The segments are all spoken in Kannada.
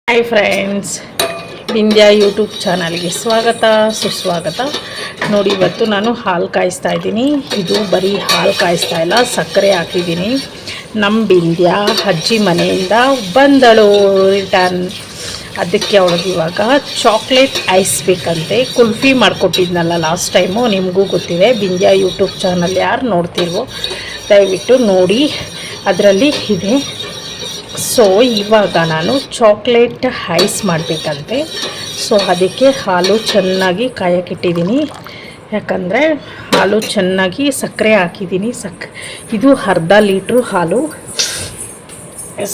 ಹಾಯ್ ಫ್ರೆಂಡ್ಸ್, ವಿಂಧ್ಯ ಯೂಟ್ಯೂಬ್ ಚಾನಲ್ಗೆ ಸ್ವಾಗತ ಸುಸ್ವಾಗತ. ನೋಡಿ, ಇವತ್ತು ನಾನು ಹಾಲು ಕಾಯಿಸ್ತಾ ಇದ್ದೀನಿ. ಇದು ಬರೀ ಹಾಲು ಕಾಯಿಸ್ತಾ ಇಲ್ಲ, ಸಕ್ಕರೆ ಹಾಕಿದ್ದೀನಿ. ನಮ್ಮ ವಿಂಧ್ಯ ಅಜ್ಜಿ ಮನೆಯಿಂದ ಬಂದಳು ರಿಟರ್ನ್. ಅದಕ್ಕೆ ಅವಳಿಗೆ ಇವಾಗ ಚಾಕ್ಲೇಟ್ ಐಸ್ ಬೇಕಂತೆ. ಕುಲ್ಫಿ ಮಾಡಿಕೊಟ್ಟಿದ್ನಲ್ಲ ಲಾಸ್ಟ್ ಟೈಮು, ನಿಮಗೂ ಗೊತ್ತಿದೆ. ವಿಂಧ್ಯ ಯೂಟ್ಯೂಬ್ ಚಾನಲ್ ಯಾರು ನೋಡ್ತಿರ್ವೋ ದಯವಿಟ್ಟು ನೋಡಿ, ಅದರಲ್ಲಿ ಇದೆ. ಸೊ ಇವಾಗ ನಾನು ಚಾಕ್ಲೇಟ್ ಐಸ್ ಮಾಡಬೇಕಂತೆ. ಸೊ ಅದಕ್ಕೆ ಹಾಲು ಚೆನ್ನಾಗಿ ಕಾಯಕ್ಕಿಟ್ಟಿದ್ದೀನಿ. ಯಾಕಂದರೆ ಹಾಲು ಚೆನ್ನಾಗಿ ಸಕ್ಕರೆ ಹಾಕಿದ್ದೀನಿ. ಇದು ಅರ್ಧ ಲೀಟ್ರು ಹಾಲು,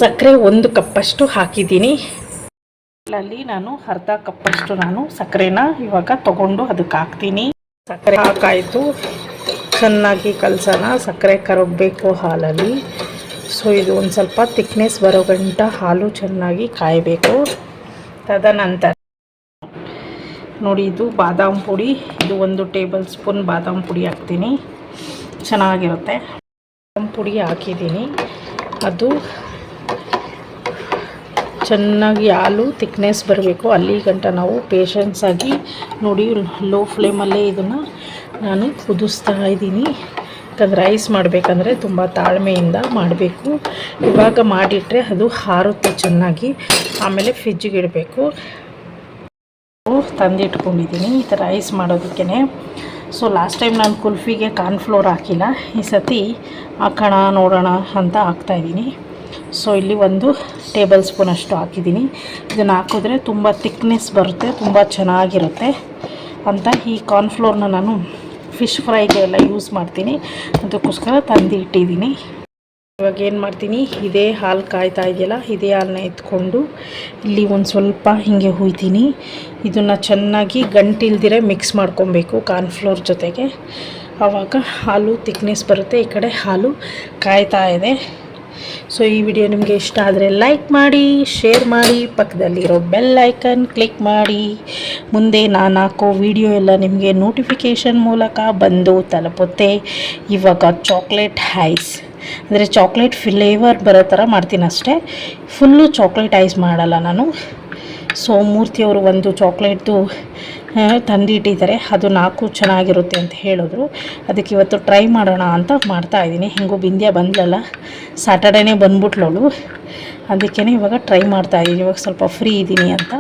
ಸಕ್ಕರೆ 1 ಕಪ್ಪಷ್ಟು ಹಾಕಿದ್ದೀನಿ. ಅಲ್ಲಿ ನಾನು ಅರ್ಧ ಕಪ್ಪಷ್ಟು ಸಕ್ಕರೆನ ಇವಾಗ ತೊಗೊಂಡು ಅದಕ್ಕೆ ಹಾಕ್ತೀನಿ. ಸಕ್ಕರೆ ಹಾಕಾಯಿತು, ಚೆನ್ನಾಗಿ ಕಲಸೋಣ. ಸಕ್ಕರೆ ಕರಗಬೇಕು ಹಾಲಲ್ಲಿ. ಸೊ ಇದು ಒಂದು ಸ್ವಲ್ಪ ತಿಕ್ನೆಸ್ ಬರೋ ಗಂಟ ಹಾಲು ಚೆನ್ನಾಗಿ ಕಾಯಬೇಕು. ತದನಂತರ ನೋಡಿ, ಇದು ಬಾದಾಮ್ ಪುಡಿ, ಇದು 1 ಟೇಬಲ್ ಸ್ಪೂನ್ ಬಾದಾಮ್ ಪುಡಿ ಹಾಕ್ತೀನಿ, ಚೆನ್ನಾಗಿರುತ್ತೆ. ಬಾದಾಮ್ ಪುಡಿ ಹಾಕಿದ್ದೀನಿ. ಅದು ಚೆನ್ನಾಗಿ ಹಾಲು ತಿಕ್ನೆಸ್ ಬರಬೇಕು. ಅಲ್ಲಿ ಗಂಟ ನಾವು ಪೇಷನ್ಸಾಗಿ ನೋಡಿ, ಲೋ ಫ್ಲೇಮಲ್ಲೇ ಇದನ್ನು ನಾನು ಕುದಿಸ್ತಾ ಇದ್ದೀನಿ. ಯಾಕಂದರೆ ರೈಸ್ ಮಾಡಬೇಕಂದ್ರೆ ತುಂಬ ತಾಳ್ಮೆಯಿಂದ ಮಾಡಬೇಕು. ಇವಾಗ ಮಾಡಿಟ್ರೆ ಅದು ಹಾರುತ್ತೆ ಚೆನ್ನಾಗಿ. ಆಮೇಲೆ ಫ್ರಿಜ್ಜಿಗೆ ಇಡಬೇಕು. ತಂದಿಟ್ಕೊಂಡಿದ್ದೀನಿ ಈ ಥರ ರೈಸ್ ಮಾಡೋದಕ್ಕೆ. ಸೊ ಲಾಸ್ಟ್ ಟೈಮ್ ನಾನು ಕುಲ್ಫಿಗೆ ಕಾರ್ನ್ಫ್ಲೋರ್ ಹಾಕಿಲ್ಲ, ಈ ಸತಿ ಹಾಕೋಣ ನೋಡೋಣ ಅಂತ ಹಾಕ್ತಾಯಿದ್ದೀನಿ. ಸೊ ಇಲ್ಲಿ 1 ಟೇಬಲ್ ಸ್ಪೂನ್ ಅಷ್ಟು ಹಾಕಿದ್ದೀನಿ. ಇದನ್ನು ಹಾಕಿದ್ರೆ ತುಂಬ ತಿಕ್ನೆಸ್ ಬರುತ್ತೆ, ತುಂಬ ಚೆನ್ನಾಗಿರುತ್ತೆ ಅಂತ ಈ ಕಾರ್ನ್ಫ್ಲೋರ್ನ ನಾನು ಫಿಶ್ ಫ್ರೈಗೆ ಎಲ್ಲ ಯೂಸ್ ಮಾಡ್ತೀನಿ. ಅದಕ್ಕೋಸ್ಕರ ತಂದು ಇಟ್ಟಿದ್ದೀನಿ. ಇವಾಗ ಏನು ಮಾಡ್ತೀನಿ, ಇದೇ ಹಾಲು ಕಾಯ್ತಾ ಇದೆಯಲ್ಲ, ಇದೇ ಹಾಲನ್ನ ಎತ್ಕೊಂಡು ಇಲ್ಲಿ ಒಂದು ಸ್ವಲ್ಪ ಹೀಗೆ ಹುಯ್ತೀನಿ. ಇದನ್ನು ಚೆನ್ನಾಗಿ ಗಂಟಿಲ್ದಿರೆ ಮಿಕ್ಸ್ ಮಾಡ್ಕೊಬೇಕು ಕಾರ್ನ್ಫ್ಲೋರ್ ಜೊತೆಗೆ. ಆವಾಗ ಹಾಲು ತಿಕ್ನೆಸ್ ಬರುತ್ತೆ. ಈ ಕಡೆ ಹಾಲು ಕಾಯ್ತಾ ಇದೆ. ಸೊ ಈ ವಿಡಿಯೋ ನಿಮಗೆ ಇಷ್ಟ ಆದರೆ ಲೈಕ್ ಮಾಡಿ, ಶೇರ್ ಮಾಡಿ, ಪಕ್ಕದಲ್ಲಿರೋ ಬೆಲ್ ಐಕನ್ ಕ್ಲಿಕ್ ಮಾಡಿ. ಮುಂದೆ ನಾನು ಹಾಕೋ ವಿಡಿಯೋ ಎಲ್ಲ ನಿಮಗೆ ನೋಟಿಫಿಕೇಷನ್ ಮೂಲಕ ಬಂದು ತಲುಪುತ್ತೆ. ಇವಾಗ ಚಾಕ್ಲೇಟ್ ಐಸ್ ಅಂದರೆ ಚಾಕ್ಲೇಟ್ ಫ್ಲೇವರ್ ಬರೋ ಥರ ಮಾಡ್ತೀನಿ ಅಷ್ಟೇ, ಫುಲ್ಲು ಚಾಕ್ಲೇಟ್ ಐಸ್ ಮಾಡಲ್ಲ ನಾನು. ಸೊ ಮೂರ್ತಿಯವರು ಒಂದು ಚಾಕ್ಲೇಟ್ದು ತಂದಿಟ್ಟಿದ್ದಾರೆ, ಅದು 4 ಚೆನ್ನಾಗಿರುತ್ತೆ ಅಂತ ಹೇಳಿದ್ರು. ಅದಕ್ಕೆ ಇವತ್ತು ಟ್ರೈ ಮಾಡೋಣ ಅಂತ ಮಾಡ್ತಾಯಿದ್ದೀನಿ. ಹೆಂಗೋ ವಿಂಧ್ಯ ಬಂದಲಲ್ಲ, ಸ್ಯಾಟರ್ಡೇನೇ ಬಂದ್ಬಿಟ್ಲವಳು, ಅದಕ್ಕೇ ಇವಾಗ ಟ್ರೈ ಮಾಡ್ತಾಯಿದ್ದೀನಿ. ಇವಾಗ ಸ್ವಲ್ಪ ಫ್ರೀ ಇದ್ದೀನಿ ಅಂತ,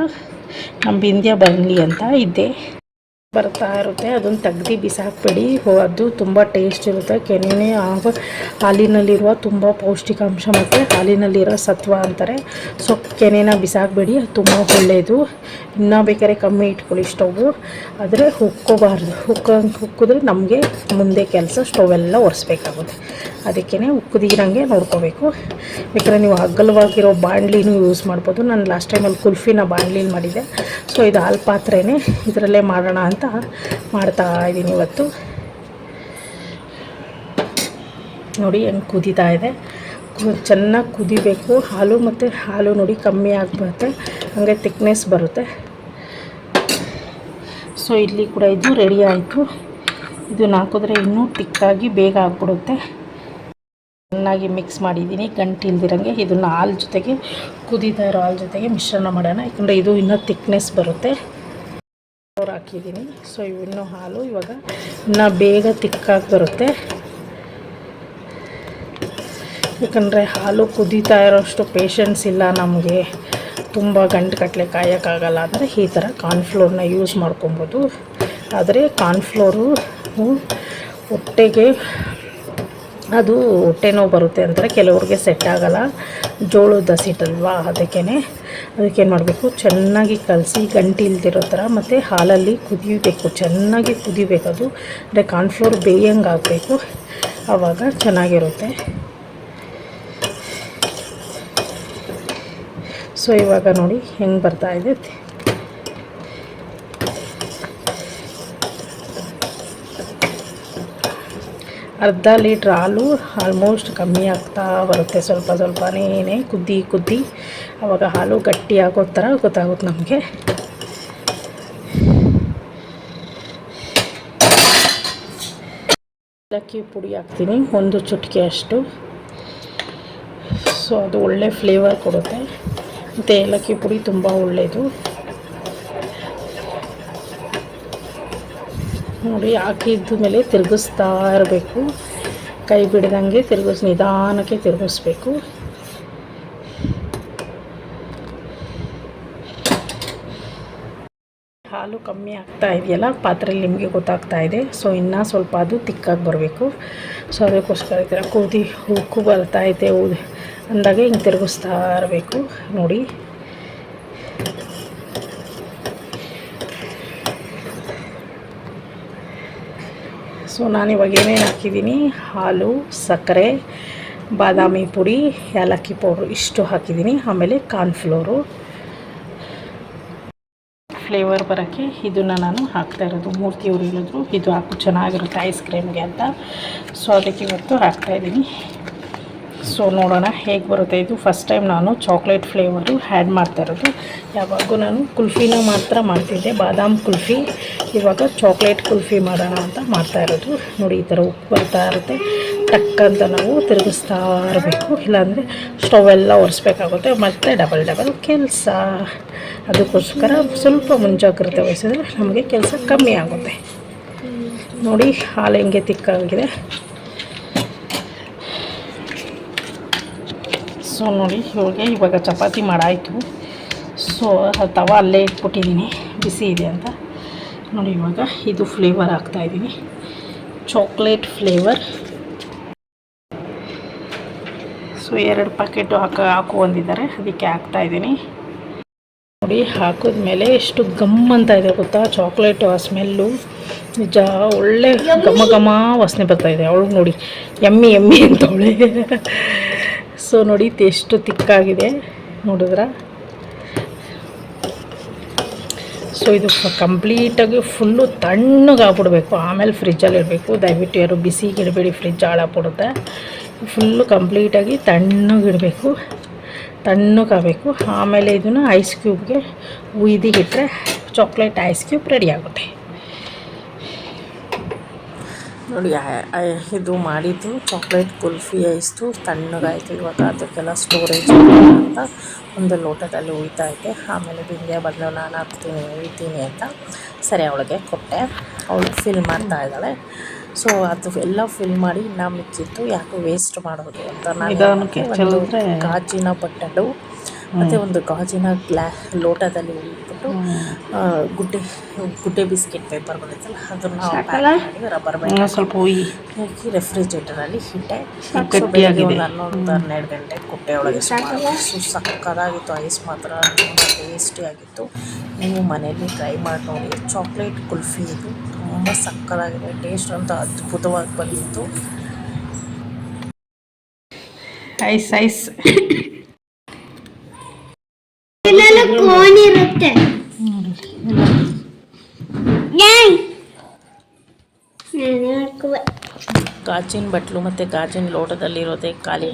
ನಮ್ಮ ವಿಂಧ್ಯ ಬರಲಿ ಅಂತ ಇದ್ದೆ. ಬರ್ತಾ ಇರುತ್ತೆ, ಅದನ್ನು ತೆಗ್ದು ಬಿಸಾಕಬೇಡಿ. ಅದು ತುಂಬ ಟೇಸ್ಟ್ ಇರುತ್ತೆ. ಕೆನೆ ಹಾಲಿನಲ್ಲಿರುವ ತುಂಬ ಪೌಷ್ಟಿಕಾಂಶ ಮತ್ತು ಹಾಲಿನಲ್ಲಿರೋ ಸತ್ವ ಅಂತಾರೆ. ಸೊ ಕೆನೆನ ಬಿಸಾಕಬೇಡಿ, ಅದು ತುಂಬ ಒಳ್ಳೆಯದು. ಇನ್ನೂ ಬೇಕಾದ್ರೆ ಕಮ್ಮಿ ಇಟ್ಕೊಳ್ಳಿ ಸ್ಟೌವು, ಆದರೆ ಉಕ್ಕೋಬಾರ್ದು. ಉಕ್ಕಿದ್ರೆ ನಮಗೆ ಮುಂದೆ ಕೆಲಸ ಸ್ಟೌವೆಲ್ಲ ಒರೆಸ್ಬೇಕಾಗುತ್ತೆ. ಅದಕ್ಕೇ ಉಕ್ಕದಿರಂಗೆ ನೋಡ್ಕೋಬೇಕು. ಬೇಕಾದ್ರೆ ನೀವು ಅಗಲವಾಗಿರೋ ಬಾಣಲಿನೂ ಯೂಸ್ ಮಾಡ್ಬೋದು. ನಾನು ಲಾಸ್ಟ್ ಟೈಮಲ್ಲಿ ಕುಲ್ಫಿನ ಬಾಣಲಿನ ಮಾಡಿದ್ದೆ. ಸೊ ಇದು ಹಾಲು ಪಾತ್ರೆನೇ, ಇದರಲ್ಲೇ ಮಾಡೋಣ ಅಂತ ಮಾಡ್ತಾ ಇದ್ದೀನಿ ಇವತ್ತು. ನೋಡಿ ಹೆಂಗೆ ಕುದೀತಾ ಇದೆ, ಚೆನ್ನಾಗಿ ಕುದಿಬೇಕು ಹಾಲು. ಮತ್ತು ಹಾಲು ನೋಡಿ ಕಮ್ಮಿ ಆಗಿಬಿಡುತ್ತೆ, ಹಾಗೆ ತಿಕ್ನೆಸ್ ಬರುತ್ತೆ. ಸೊ ಇಲ್ಲಿ ಕೂಡ ಇದು ರೆಡಿ ಆಯಿತು. ಇದನ್ನು ಹಾಕಿದ್ರೆ ಇನ್ನೂ ತಿಕ್ಕಾಗಿ ಬೇಗ ಆಗ್ಬಿಡುತ್ತೆ. ಚೆನ್ನಾಗಿ ಮಿಕ್ಸ್ ಮಾಡಿದ್ದೀನಿ ಗಂಟಿಲ್ದಿರಂಗೆ. ಇದನ್ನು ಹಾಲು ಜೊತೆಗೆ, ಕುದೀತಾ ಇರೋ ಹಾಲು ಜೊತೆಗೆ ಮಿಶ್ರಣ ಮಾಡೋಣ, ಯಾಕಂದರೆ ಇದು ಇನ್ನೂ ತಿಕ್ನೆಸ್ ಬರುತ್ತೆ. ಹಾಕಿದ್ದೀನಿ. ಸೊ ಇನ್ನೂ ಹಾಲು ಇವಾಗ ಇನ್ನೂ ಬೇಗ ತಿಕ್ಕಾಗಿ ಬರುತ್ತೆ. ಯಾಕಂದರೆ ಹಾಲು ಕುದೀತಾ ಇರೋಷ್ಟು ಪೇಷನ್ಸ್ ಇಲ್ಲ ನಮಗೆ, ತುಂಬ ಗಂಟು ಕಟ್ಟಲೆ ಕಾಯೋಕ್ಕಾಗಲ್ಲ ಅಂದರೆ ಈ ಥರ ಕಾರ್ನ್ಫ್ಲೋರ್ನ ಯೂಸ್ ಮಾಡ್ಕೊಬೋದು. ಆದರೆ ಕಾರ್ನ್ಫ್ಲೋರು ಹೊಟ್ಟೆಗೆ ಅದು ಹೊಟ್ಟೆ ನೋವು ಬರುತ್ತೆ ಅಂತಾರೆ, ಕೆಲವ್ರಿಗೆ ಸೆಟ್ ಆಗೋಲ್ಲ. ಜೋಳದ ಹಸಿಟ್ಟಲ್ವಾ, ಅದಕ್ಕೇನು ಮಾಡಬೇಕು, ಚೆನ್ನಾಗಿ ಕಲಸಿ ಗಂಟಿ ಇಲ್ದಿರೋ ಥರ. ಮತ್ತು ಹಾಲಲ್ಲಿ ಕುದಿಬೇಕು, ಚೆನ್ನಾಗಿ ಕುದಿಬೇಕು. ಅದು ಅಂದರೆ ಕಾರ್ನ್ಫ್ಲೋರ್ ಬೇಯಂಗೆ ಆಗಬೇಕು, ಆವಾಗ ಚೆನ್ನಾಗಿರುತ್ತೆ. ಸೊ ಇವಾಗ ನೋಡಿ ಹೆಂಗೆ ಬರ್ತಾಯಿದೆ. ಅರ್ಧ ಲೀಟ್ರ್ ಹಾಲು ಆಲ್ಮೋಸ್ಟ್ ಕಮ್ಮಿ ಆಗ್ತಾ ಬರುತ್ತೆ, ಸ್ವಲ್ಪ ಸ್ವಲ್ಪನೇ ಕುದ್ದಿ ಆವಾಗ ಹಾಲು ಗಟ್ಟಿ ಆಗೋ ಥರ ಗೊತ್ತಾಗುತ್ತೆ ನಮಗೆ. ಏಲಕ್ಕಿ ಪುಡಿ ಹಾಕ್ತೀನಿ 1 ಚುಟಿಕೆ ಅಷ್ಟು. ಸೊ ಅದು ಒಳ್ಳೆ ಫ್ಲೇವರ್ ಕೊಡುತ್ತೆ. ಮತ್ತು ಏಲಕ್ಕಿ ಪುಡಿ ತುಂಬ ಒಳ್ಳೆಯದು. ನೋಡಿ, ಹಾಕಿದ್ದ ಮೇಲೆ ತಿರುಗಿಸ್ತಾ ಇರಬೇಕು, ಕೈ ಬಿಡ್ದಂಗೆ ನಿಧಾನಕ್ಕೆ ತಿರುಗಿಸ್ಬೇಕು. ಹಾಲು ಕಮ್ಮಿ ಆಗ್ತಾ ಇದೆಯಲ್ಲ ಪಾತ್ರೆಯಲ್ಲಿ, ನಿಮಗೆ ಗೊತ್ತಾಗ್ತಾ ಇದೆ. ಸೊ ಇನ್ನೂ ಸ್ವಲ್ಪ ಅದು ತಿಕ್ಕಾಗಿ ಬರಬೇಕು. ಸೊ ಅದಕ್ಕೋಸ್ಕರ ಈ ಥರ ಉಕ್ಕು ಬರ್ತೈತೆ ಅಂದಾಗ ಹಿಂಗೆ ತಿರುಗಿಸ್ತಾ ಇರಬೇಕು. ನೋಡಿ, ಸೊ ನಾನಿವಾಗ ಏನೇನು ಹಾಕಿದ್ದೀನಿ, ಹಾಲು, ಸಕ್ಕರೆ, ಬಾದಾಮಿ ಪುಡಿ, ಏಲಕ್ಕಿ ಪೌಡ್ರು ಇಷ್ಟು ಹಾಕಿದ್ದೀನಿ. ಆಮೇಲೆ ಕಾರ್ನ್ಫ್ಲೋರು ಫ್ಲೇವರ್ ಬರೋಕ್ಕೆ ಇದನ್ನು ನಾನು ಹಾಕ್ತಾಯಿರೋದು. ಮೂರ್ತಿಯವರು ಹೇಳಿದ್ರು ಇದು ಹಾಕು ಚೆನ್ನಾಗಿರುತ್ತೆ ಐಸ್ ಕ್ರೀಮ್ಗೆ ಅಂತ. ಸೊ ಅದಕ್ಕೆ ಇವತ್ತು ಹಾಕ್ತಾಯಿದ್ದೀನಿ. ಸೊ ನೋಡೋಣ ಹೇಗೆ ಬರುತ್ತೆ ಇದು. ಫಸ್ಟ್ ಟೈಮ್ ನಾನು ಚಾಕ್ಲೇಟ್ ಫ್ಲೇವರು ಆ್ಯಡ್ ಮಾಡ್ತಾಯಿರೋದು. ಯಾವಾಗೂ ನಾನು ಕುಲ್ಫಿನ ಮಾತ್ರ ಮಾಡ್ತಿದ್ದೆ, ಬಾದಾಮ್ ಕುಲ್ಫಿ. ಇವಾಗ ಚಾಕ್ಲೇಟ್ ಕುಲ್ಫಿ ಮಾಡೋಣ ಅಂತ ಮಾಡ್ತಾಯಿರೋದು. ನೋಡಿ, ಈ ಥರ ಉಪ್ಪು ಬರ್ತಾ ಇರುತ್ತೆ. ಟಕ್ಕಂತ ನಾವು ತಿರುಗಿಸ್ತಾ ಇರಬೇಕು, ಇಲ್ಲಾಂದರೆ ಸ್ಟವ್ ಎಲ್ಲ ಒರೆಸ್ಬೇಕಾಗುತ್ತೆ, ಮತ್ತು ಡಬಲ್ ಕೆಲಸ. ಅದಕ್ಕೋಸ್ಕರ ಸ್ವಲ್ಪ ಮುಂಜಾಗ್ರತೆ ವಹಿಸಿದ್ರೆ ನಮಗೆ ಕೆಲಸ ಕಮ್ಮಿ ಆಗುತ್ತೆ. ನೋಡಿ, ಹಾಲು ಹೆಂಗೆ ತಿಕ್ಕಾಗಿದೆ. ಸೊ ನೋಡಿ, ಇವಾಗ ಚಪಾತಿ ಮಾಡಾಯಿತು. ಸೊ ತವ ಅಲ್ಲೇ ಇಟ್ಬಿಟ್ಟಿದ್ದೀನಿ, ಬಿಸಿ ಇದೆ ಅಂತ. ನೋಡಿ, ಇವಾಗ ಇದು ಫ್ಲೇವರ್ ಹಾಕ್ತಾಯಿದ್ದೀನಿ, ಚಾಕ್ಲೇಟ್ ಫ್ಲೇವರ್. ಸೊ 2 ಪ್ಯಾಕೆಟು ಹಾಕು ಅಂದಿದ್ದಾರೆ, ಅದಕ್ಕೆ ಹಾಕ್ತಾಯಿದ್ದೀನಿ. ನೋಡಿ, ಹಾಕಿದ್ಮೇಲೆ ಎಷ್ಟು ಗಮ್ ಅಂತ ಇದೆ ಗೊತ್ತಾ, ಚಾಕ್ಲೇಟು ಆ ಸ್ಮೆಲ್ಲು ನಿಜ ಒಳ್ಳೆ ಘಮ ವಾಸನೆ ಬರ್ತಾಯಿದೆ. ಅವಳಿಗೆ ನೋಡಿ ಎಮ್ಮಿ ಅಂತವಳೆ. ಸೊ ನೋಡಿ, ಎಷ್ಟು ತಿಕ್ಕಾಗಿದೆ ನೋಡಿದ್ರ. ಸೊ ಇದು ಕಂಪ್ಲೀಟಾಗಿ ಫುಲ್ಲು ತಣ್ಣಗಾಗ್ಬಿಡ್ಬೇಕು, ಆಮೇಲೆ ಫ್ರಿಜ್ಜಲ್ಲಿ ಇಡಬೇಕು. ದಯವಿಟ್ಟು ಯಾರು ಬಿಸಿಗೆ ಇಡಬೇಡಿ, ಫ್ರಿಜ್ ಹಾಳಾಗ್ಬಿಡುತ್ತೆ. ಫುಲ್ಲು ಕಂಪ್ಲೀಟಾಗಿ ತಣ್ಣಗಿಡಬೇಕು, ತಣ್ಣಗಾಗಬೇಕು. ಆಮೇಲೆ ಇದನ್ನು ಐಸ್ ಕ್ಯೂಬ್ಗೆ ಉಯ್ದಿಗಿಟ್ರೆ ಚಾಕ್ಲೇಟ್ ಐಸ್ ಕ್ಯೂಬ್ ರೆಡಿ ಆಗುತ್ತೆ. ನೋಡಿ, ಇದು ಮಾಡಿದ್ದು ಚಾಕ್ಲೇಟ್ ಕುಲ್ಫಿ ಐಸ್ತು ತಣ್ಣಗಾಯಿತು. ಇವಾಗ ಅದಕ್ಕೆಲ್ಲ ಸ್ಟೋರೇಜ್ ಅಂತ ಒಂದು ಲೋಟದಲ್ಲಿ ಉಯ್ತಾ ಇದ್ದೆ. ಆಮೇಲೆ ಬಿಂದಿಗೆ ಬದಲು ನಾನು ಉಯ್ತೀನಿ ಅಂತ ಸರಿ ಅವಳಿಗೆ ಕೊಟ್ಟೆ. ಅವಳು ಫಿಲ್ ಮಾಡ್ತಾ ಇದ್ದಾಳೆ. ಸೊ ಅದು ಎಲ್ಲ ಫಿಲ್ ಮಾಡಿ ಇನ್ನೂ ಮಿಕ್ಕಿತ್ತು, ಯಾಕೆ ವೇಸ್ಟ್ ಮಾಡೋದು ಅಂತ ನಾನು ಒಂದು ಗಾಜಿನ ಬಟ್ಟಲು ಮತ್ತು ಒಂದು ಗಾಜಿನ ಲೋಟದಲ್ಲಿ ಇಟ್ಬಿಟ್ಟು ಗುಡ್ಡೆ ಬಿಸ್ಕೆಟ್ ಪೇಪರ್ ಬರುತ್ತಲ್ಲ ಅದನ್ನು ಪ್ಯಾಕ್ ಮಾಡಿ ರಬ್ಬರ್ ಬ್ಯಾಂಡ್ ಸ್ವಲ್ಪ ಹಾಕಿ ರೆಫ್ರಿಜರೇಟರಲ್ಲಿ ಇಟ್ಟೆ. ಬೆಳಗ್ಗೆ ಒಂದು 11-12 ಗಂಟೆ ಕೊಟ್ಟೆ ಒಳಗೆ. ಸಕ್ಕತ್ತಾಗಿತ್ತು ಐಸ್ ಮಾತ್ರ, ಟೇಸ್ಟಿಯಾಗಿತ್ತು. ನೀವು ಮನೆಯಲ್ಲಿ ಟ್ರೈ ಮಾಡಿ ನೋಡಿ. ಚಾಕ್ಲೇಟ್ ಕುಲ್ಫಿ ಇದು ತುಂಬ ಸಕ್ಕತ್ತಾಗಿದೆ, ಟೇಸ್ಟ್ ಅಂತ ಅದ್ಭುತವಾಗಿ ಬಂದಿತ್ತು. ಐಸ್ ಕೋನಿರುತ್ತೆ, ಗಾಜಿನ ಬಟ್ಲು ಮತ್ತು ಗಾಜಿನ ಲೋಟದಲ್ಲಿರೋದೇ ಖಾಲಿ